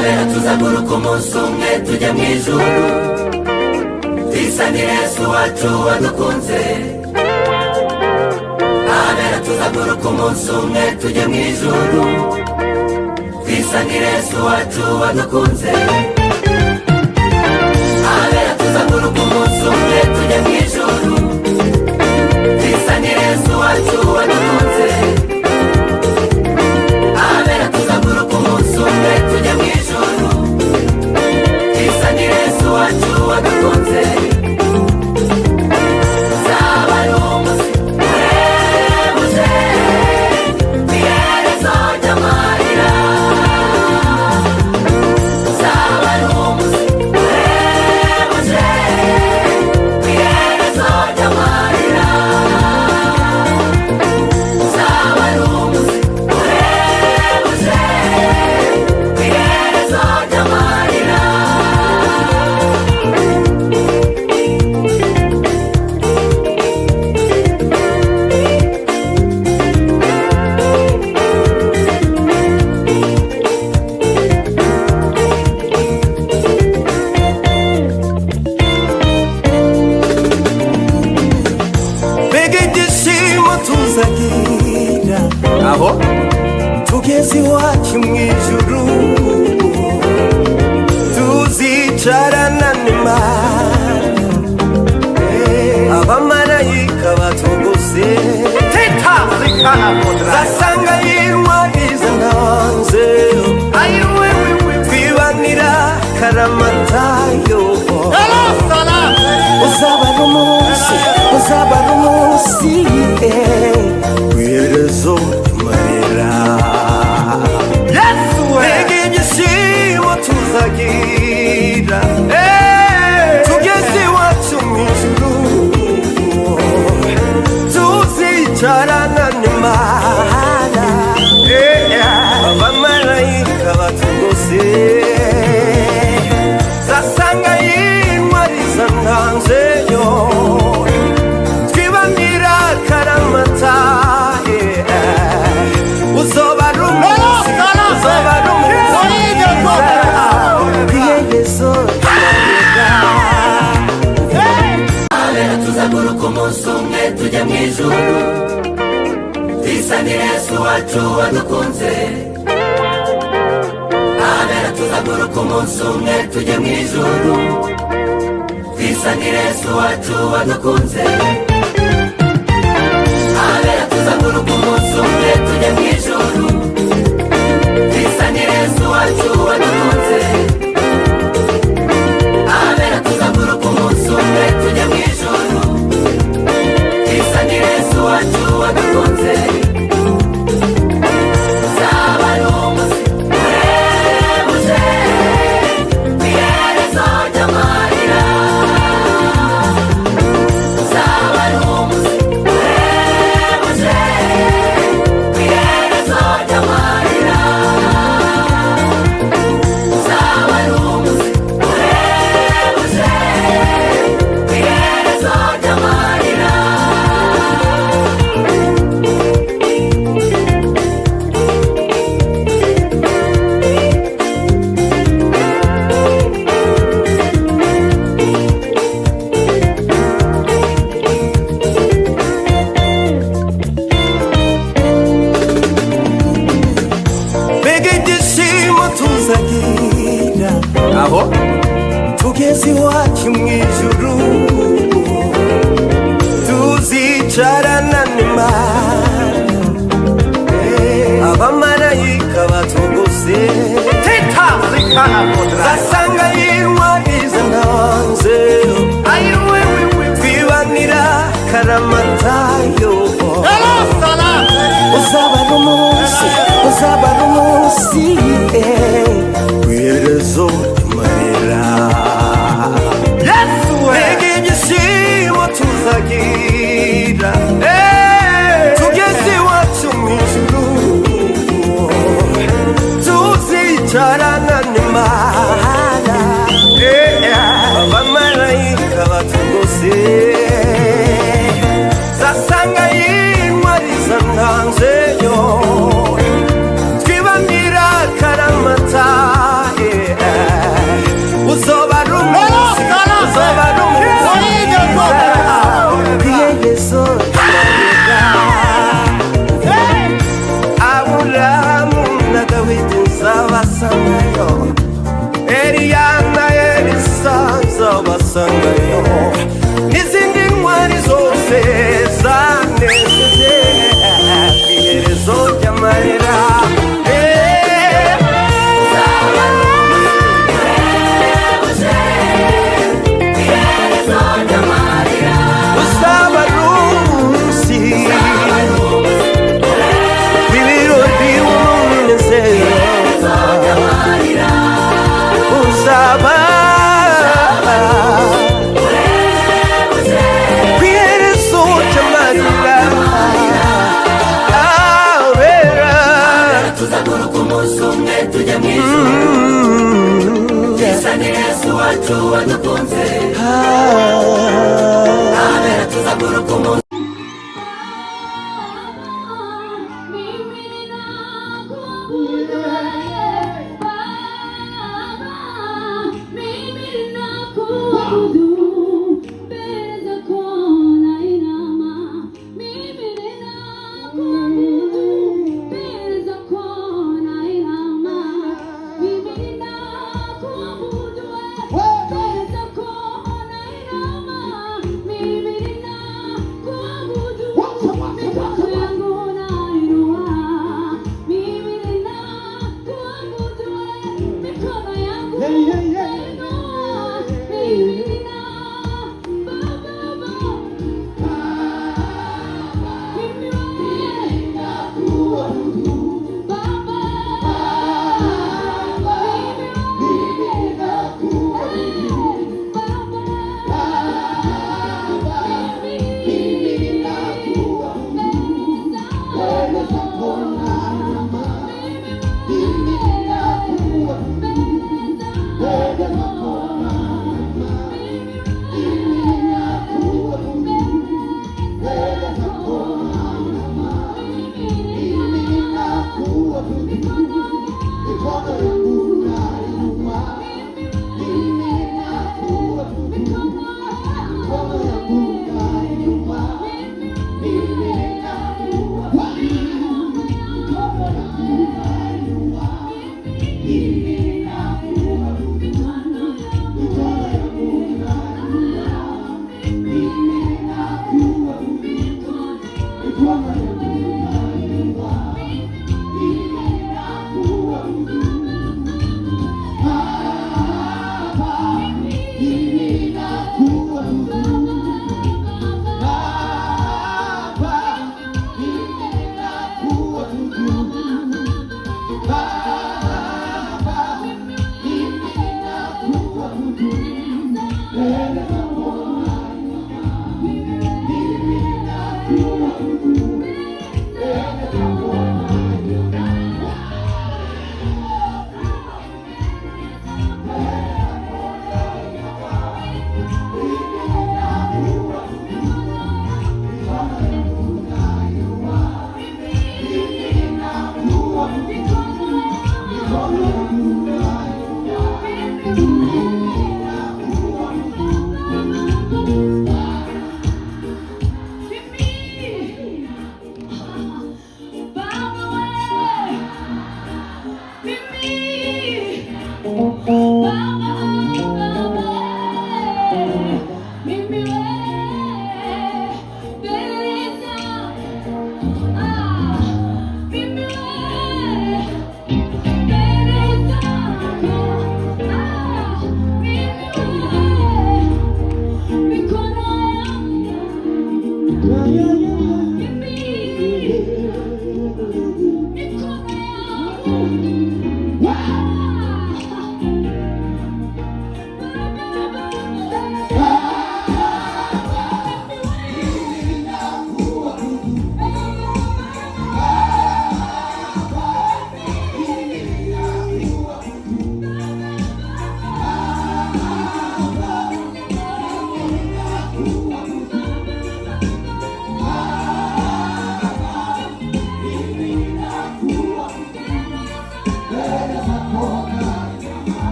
abera tuzaguruka umunsi umwe tujya mu ijuru, twisanire Yesu wacu wadukunze. Abera tuzaguruka umunsi umwe tujya mu ijuru, twisanire Yesu wacu wadukunze. Abera tuzaguruka umunsi umwe tujya mu ijuru, twisanire Yesu wacu wadukunze. Abera tuzaguruka umunsi umwe tujya mu ijuru, twisanire Yesu wacu wadukunze. Uzaba ari umunsi uhebuje, iherezo ry'amarira. Uzaba ari umunsi uhebuje, iherezo ry'amarira. Uzaba ari umunsi uhebuje, iherezo ry'amarira. tuzagira aho tugeze iwacu mu ijuru, tuzicarana n'Imana, abamarayika batugose, zasanga yirwariza ntanze, twibanira karamatayo. Uzaba ari umunsi, uzaba ari umunsi w'iherezo ry'amarira. Mbega ibyishimo tuzagira tugeze iwacu mu ijuru, tuzicarana n'Imana, abamarayika batugose, zasanga yirwariza ntanzeyo, twibanira karamata. Uzoba ari umunsi, uzoba ari umunsi w'iherezo ry'amarira. Abera tuzaguruka umunsi umwe tujya mu ijuru, twisanire Yesu wacu wadukunze. Abera tuzaguruka umunsi umwe tujya mu ijuru, twisanire Yesu wacu wadukunze. Abera tuzaguruka umunsi umwe tujya mu ijuru, twisanire Yesu wacu wadukunze. Abera tuzaguruka umunsi umwe tujya mu ijuru, twisanire Yesu wacu wadukunze. Uzaba ari umunsi uhebuje, iherezo ry'amarira. Uzaba ari umunsi uhebuje, iherezo ry'amarira. Uzaba ari umunsi uhebuje, iherezo ry'amarira. Mbega ibyishimo tuzagira aho tugeze iwacu mu ijuru, tuzicarana n'Imana, abamarayika batugose, zasanga yirwariza ntanze, twibanira karamatayo. Uzaba ari umunsi, uzaba ari umunsi w'iherezo ry'amarira. Mbega ibyishimo tuzagira tugeze iwacu mu ijuru, tuzicarana n'Imana, abamarayika batugose, zasanga yirwariza ntanzeyo, twibanira karamata. sangayo n'izindi ntwari zose zaneseze iherezo ry'amarira. wadukunze abera tuzaguruka umunsi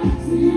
Yeah.